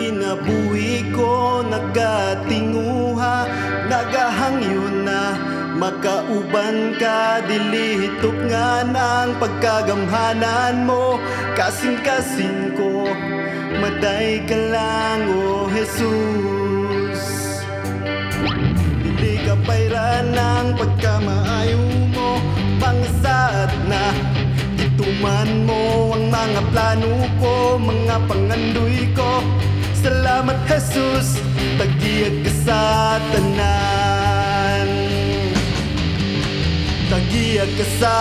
Kinabuhi ko nagatinguha, nagahangyo na makauban ka, dilihitop nga ng pagkagamhanan mo. Kasing-kasing ko, maday ka lang, O Jesus. Hindi ka payran ng pagkamaayo mo, pangasad na ituman mo ang mga plano ko, mga pangandoy ko. Salamat Jesus, tagiyag ka sa tanan, tagiyag ka sa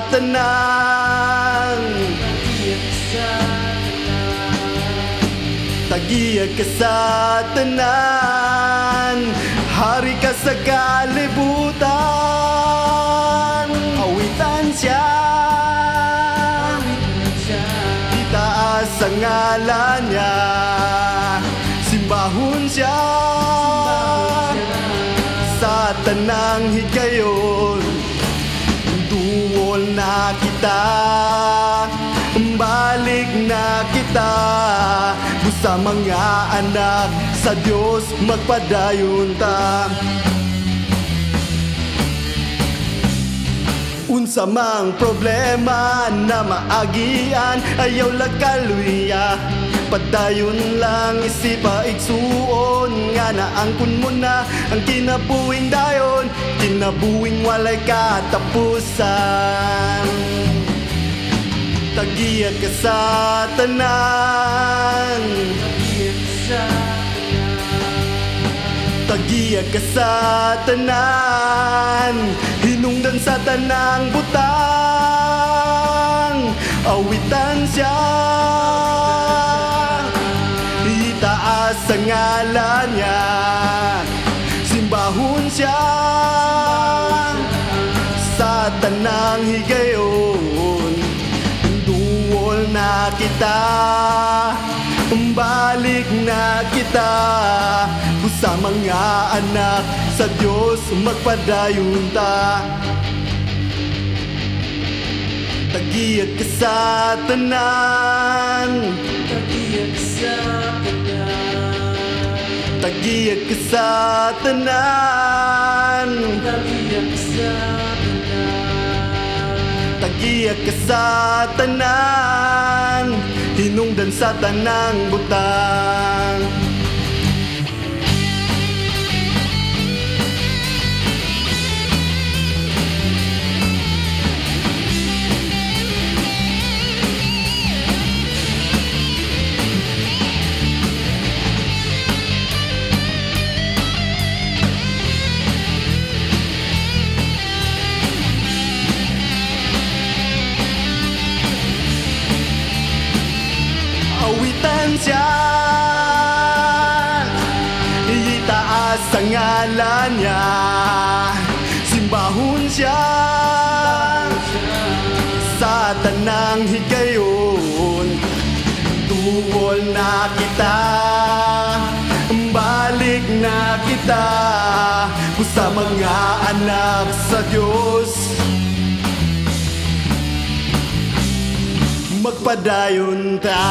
tanan, tagiyag ka sa tanan. Hari ka sa kalibutan, awitan siya, itaas ang ngalan niya, simbahon siya sa tanang higayon. Duol na kita, balik na kita, busa mga anak sa Diyos magpadayon ta. Unsa mang problema na maagian, ayaw lakaluya, padayon lang isipa igsuon, nga naangkon mo na ang kinabuhing dayon, kinabuhing walay katapusan. Tagiyag ka sa tanan, tagiyag ka sa tanan, hinungdan sa tanang butang, awitan siya, itaas ang ngalan niya, simbahon siya sa tanang higayon. Duol na kita, balik na kita, busa mga anak sa Diyos magpadayon ta. Tagiyag ka sa tanan, tagiyag ka sa tanan, tagiyag ka sa tanan, tagiyag ka sa tanan, tagiyag ka sa tanan, hinungdan sa tanang butang. Awitan siya, itaas ang ngalan niya, simbahon siya sa tanang higayon. Duol na kita, balik na kita, busa mga anak sa Diyos magpadayon ta.